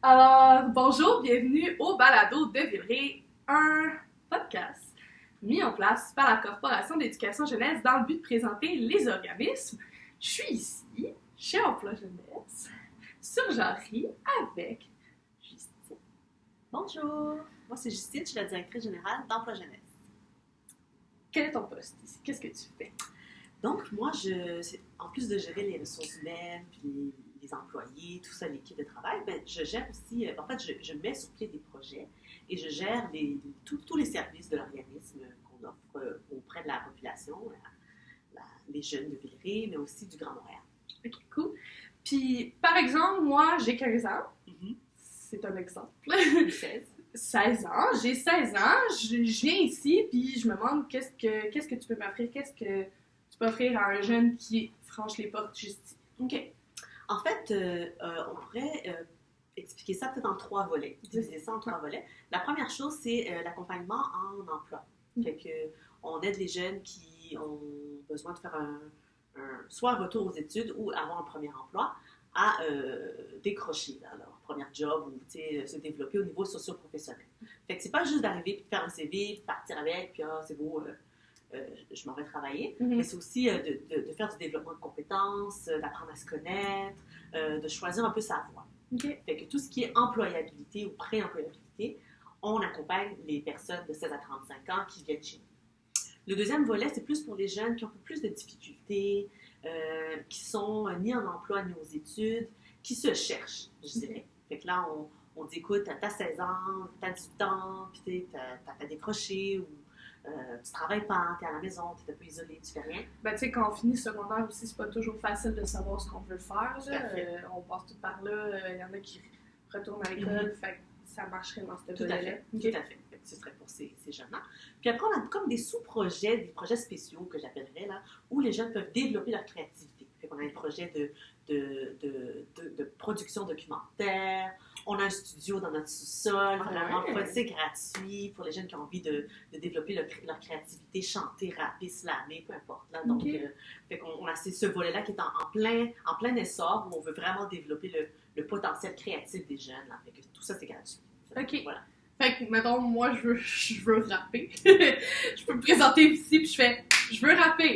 Alors, bonjour, bienvenue au Balado de Villeray, un podcast mis en place par la Corporation d'éducation jeunesse dans le but de présenter les organismes. Je suis ici, chez Emploi Jeunesse, sur Jarry, avec Justine. Bonjour, moi c'est Justine, je suis la directrice générale d'Emploi Jeunesse. Quel est ton poste ici? Qu'est-ce que tu fais? Donc moi, en plus de gérer les ressources humaines, puis les employés, tout ça, l'équipe de travail, je gère aussi, je mets sur pied des projets et je gère tous les services de l'organisme qu'on offre auprès de la population, les jeunes de Villeray, mais aussi du Grand Montréal. Ok, cool. Puis, par exemple, moi, j'ai 15 ans. Mm-hmm. C'est un exemple. 16 ans, j'ai 16 ans, je viens ici, puis je me demande qu'est-ce que tu peux m'offrir, qu'est-ce que tu peux offrir à un jeune qui franchit les portes juste ici. OK. En fait, on pourrait expliquer ça peut-être en 3 volets, diviser ça en 3 volets. La première chose, c'est l'accompagnement en emploi. Fait que, on aide les jeunes qui ont besoin de faire soit un retour aux études ou avoir un premier emploi à décrocher leur premier job ou se développer au niveau socio-professionnel. Fait que c'est pas juste d'arriver puis de faire un CV, puis partir avec, puis c'est beau, je m'en vais travailler, mais c'est aussi de faire du développement de compétences, d'apprendre à se connaître, de choisir un peu sa voie. Okay. Fait que tout ce qui est employabilité ou pré-employabilité, on accompagne les personnes de 16 à 35 ans qui viennent chez nous. Le deuxième volet, c'est plus pour les jeunes qui ont un peu plus de difficultés, qui sont ni en emploi ni aux études, qui se cherchent, je dirais. Fait que là, on dit, écoute, t'as 16 ans, t'as 18 ans, puis t'as décroché, ou tu travailles pas, t'es à la maison, t'es un peu isolé, tu fais rien. Ben, tu sais, quand on finit secondaire aussi, c'est pas toujours facile de savoir ce qu'on veut faire. On passe tout par là, il y en a qui retournent à l'école, fait que ça marcherait dans ce volet-là. Tout à fait. Ce serait pour ces jeunes-là. Puis après, on a comme des sous-projets, des projets spéciaux que j'appellerais, là, où les jeunes peuvent développer leur créativité. Fait qu'on a des projets de production documentaire, on a un studio dans notre sous-sol, vraiment c'est gratuit pour les jeunes qui ont envie de développer leur créativité, chanter, rapper, slammer, peu importe. Là. Donc, fait qu'on a ce volet-là qui est en plein essor, où on veut vraiment développer le potentiel créatif des jeunes. Là. Fait que tout ça, c'est gratuit. OK. Voilà. Fait que, mettons, moi, je veux rapper. Je peux me présenter ici, puis je fais « Je veux rapper ».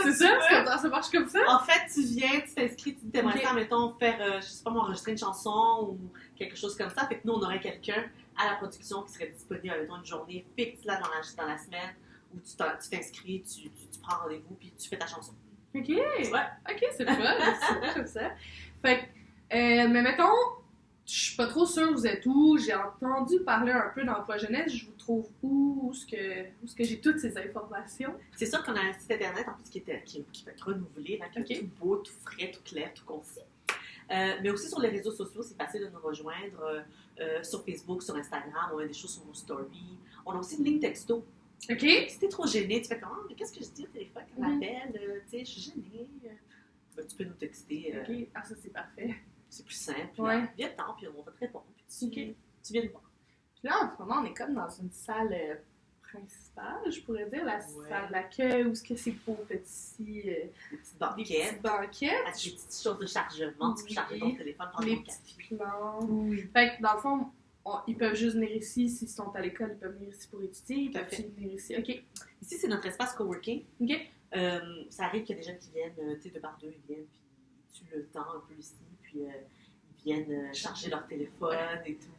C'est ça? Ça marche comme ça? En fait, tu viens, tu t'inscris, tu t'aimerais ça, mettons, faire, je sais pas moi, enregistrer une chanson ou quelque chose comme ça. Fait que nous, on aurait quelqu'un à la production qui serait disponible, mettons, une journée fixe là, dans la semaine où tu t'inscris, tu prends rendez-vous, puis tu fais ta chanson. OK. Ouais. OK, c'est le fun. C'est comme ça. Fait que, mais mettons, je suis pas trop sûre vous êtes où. J'ai entendu parler un peu d'Emploi Jeunesse. Je vous trouve où est-ce que j'ai toutes ces informations? C'est sûr qu'on a un site internet en plus qui va être renouvelé, là, qui est tout beau, tout frais, tout clair, tout concis. Mais aussi sur les réseaux sociaux, c'est facile de nous rejoindre. Sur Facebook, sur Instagram, on a des choses sur nos stories. On a aussi une ligne texto. OK. Si t'es trop gêné, tu fais comment? Mais qu'est-ce que je dis au téléphone quand on m'appelle? Tu sais, je suis gênée. Tu peux nous texter. OK. Ah, ça, c'est parfait. C'est plus simple. Ouais. Viens-t'en, puis on va te répondre. Puis tu viens de voir. Puis là, en ce moment, on est comme dans une salle principale, je pourrais dire, la salle d'accueil, où c'est pour des petites banquettes. Avec des petites choses de chargement. Tu peux charger ton téléphone pendant les petits plans. Fait que dans le fond, ils peuvent juste venir ici. S'ils sont à l'école, ils peuvent venir ici pour étudier. Ils peuvent venir ici. OK. Ici, c'est notre espace coworking. OK. Ça arrive qu'il y a des gens qui viennent, tu sais, 2 par 2, ils viennent, puis ils tuent le temps un peu ici, puis ils viennent charger leur téléphone et tout.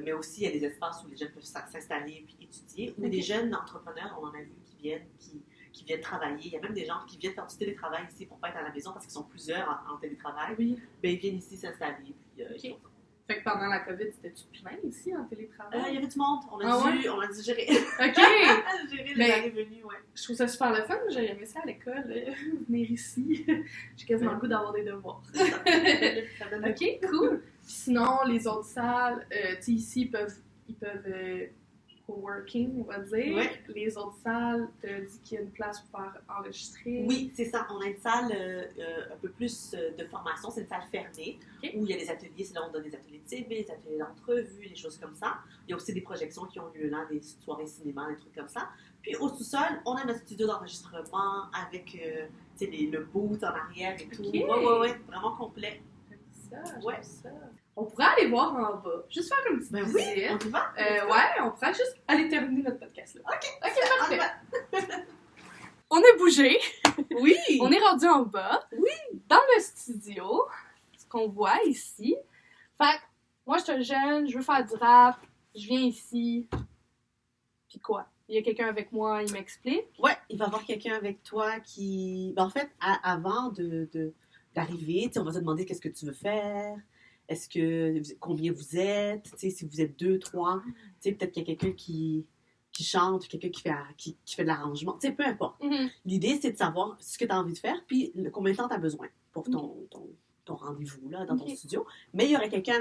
Mais aussi, il y a des espaces où les jeunes peuvent s'installer puis étudier. Ou des jeunes entrepreneurs, on en a vu, qui viennent travailler. Il y a même des gens qui viennent faire du télétravail ici pour pas être à la maison parce qu'ils sont plusieurs en télétravail. Oui. Ben, ils viennent ici s'installer. Puis, fait que pendant la COVID, c'était-tu plein ici en télétravail? Il y avait du monde. On a dû gérer. OK! Gérer les allées-venues, ouais. Je trouve ça super le fun. J'ai aimé ça à l'école, venir ici. J'ai quasiment le goût d'avoir des devoirs. OK, cool. Puis sinon, les autres salles, tu sais, ici, ils peuvent coworking, on va dire. Ouais. Les autres salles, tu as dit qu'il y a une place pour faire enregistrer. Oui, c'est ça. On a une salle un peu plus de formation. C'est une salle fermée où il y a des ateliers. C'est là où on donne des ateliers de TV, des ateliers d'entrevue, des choses comme ça. Il y a aussi des projections qui ont lieu là, des soirées cinéma, des trucs comme ça. Puis au sous-sol, on a notre studio d'enregistrement avec le boot en arrière et tout. Ouais, vraiment complet. Ça. on pourrait aller voir en bas. Juste faire une petite Ben visite. oui, on y va? Ouais, on pourrait juste aller terminer notre podcast là. OK, parfait. on y va. On a bougé. Oui! On est rendu en bas. Oui! Dans le studio. Ce qu'on voit ici. Fait que, moi, je suis jeune, je veux faire du rap. Je viens ici. Puis quoi? Il y a quelqu'un avec moi, il m'explique. Ouais, il va y avoir quelqu'un avec toi qui... Ben, en fait, avant d'arriver, tu sais, on va te demander qu'est-ce que tu veux faire. Est-ce que... Combien vous êtes? Tu sais, si vous êtes 2, 3. Tu sais, peut-être qu'il y a quelqu'un qui chante, quelqu'un qui fait de l'arrangement. Tu sais, peu importe. Mhm. L'idée, c'est de savoir ce que tu as envie de faire, puis combien de temps tu as besoin pour ton rendez-vous là, dans ton studio. Mais il y a quelqu'un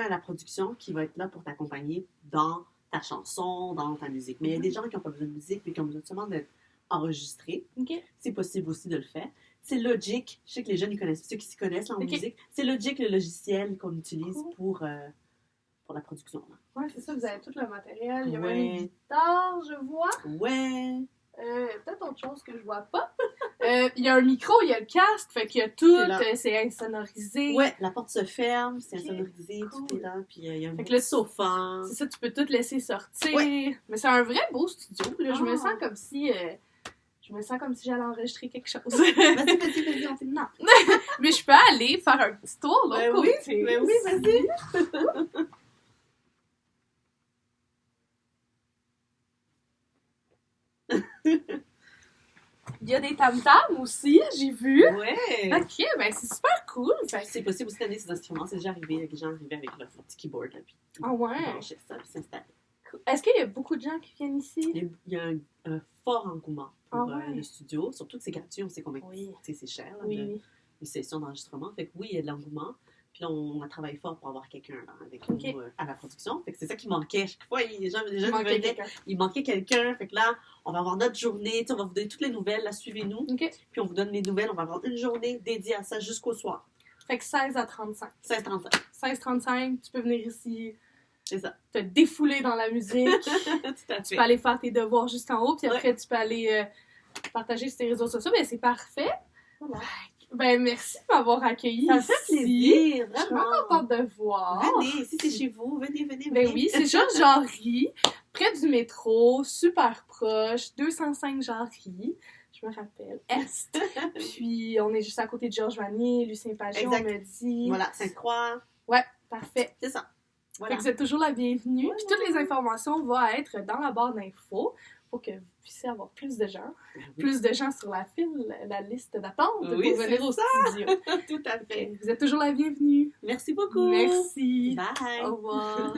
à la production qui va être là pour t'accompagner dans ta chanson, dans ta musique. Mais il y a des gens qui n'ont pas besoin de musique, mais qui ont besoin seulement d'être enregistrés. OK. C'est possible aussi de le faire. C'est Logic. Je sais que les jeunes, ils connaissent, ceux qui s'y connaissent en musique. C'est Logic, le logiciel qu'on utilise pour la production. Là. Ouais, c'est ça, vous avez tout le matériel. Il y a même Ouais. une guitare, je vois. Ouais. Peut-être autre chose que je vois pas. Il y a un micro, il y a le casque, fait qu'il y a tout, C'est là. c'est insonorisé. Ouais, la porte se ferme, c'est Ok, insonorisé, cool. tout est là, puis il y a un Fait que petit le sofa. C'est ça, tu peux tout laisser sortir. Ouais. Mais c'est un vrai beau studio. Là, je me Ah. sens comme si... j'allais enregistrer quelque chose. Vas-y, on fait Non. Mais je peux aller faire un petit tour de l'autre oui, côté. ben oui, vas-y. Il y a des tam-tams aussi, j'ai vu. Ouais. Ok, ben c'est super cool. Fait que- C'est possible aussi d'amener ces instruments. C'est déjà arrivé, il y a des gens arrivés avec leur petit keyboard, là, puis Ah ouais. ils branchaient ça, puis s'installer. Est-ce qu'il y a beaucoup de gens qui viennent ici? Il y a un fort engouement pour Ah ouais. le studio, surtout que c'est gratuit, on sait combien Oui. c'est cher, là, Oui, oui. une session d'enregistrement. Fait que oui, il y a de l'engouement. Puis là, on a travaillé fort pour avoir quelqu'un là, avec Ok. nous à la production. Fait que c'est ça qui manquait. Chaque fois, les gens Il manquait venaient, quelqu'un. il manquait quelqu'un. Fait que là, on va avoir notre journée. Tu sais, on va vous donner toutes les nouvelles. Là, suivez-nous. Ok. Puis on vous donne les nouvelles. On va avoir une journée dédiée à ça jusqu'au soir. Fait que 16 à 35. 16h35. 16h35, tu peux venir ici, C'est ça. te défouler dans la musique. Tout à Tu fait. peux aller faire tes devoirs juste en haut, puis après, tu peux aller partager sur tes réseaux sociaux. Ben, c'est parfait. Voilà. Ben, merci de m'avoir accueilli Ça me fait ici. plaisir, Je suis vraiment vraiment. contente de voir. Venez, si c'est chez vous, venez. Ben oui, c'est Jean-Jarry, près du métro, super proche, 205 Jarry, je me rappelle, Est. Puis, on est juste à côté de Georges Vanier, Lucien Pagé, on Exact. me dit. Voilà, Sainte-Croix. Ouais, parfait. C'est ça. Fait Voilà. que vous êtes toujours la bienvenue. Voilà. Puis toutes les informations vont être dans la barre d'infos pour que vous puissiez avoir plus de gens. Oui. Plus de gens sur la file, la liste d'attente Oui, pour venir c'est au ça. studio. Tout à fait. Vous êtes toujours la bienvenue. Merci beaucoup. Merci. Bye. Au revoir.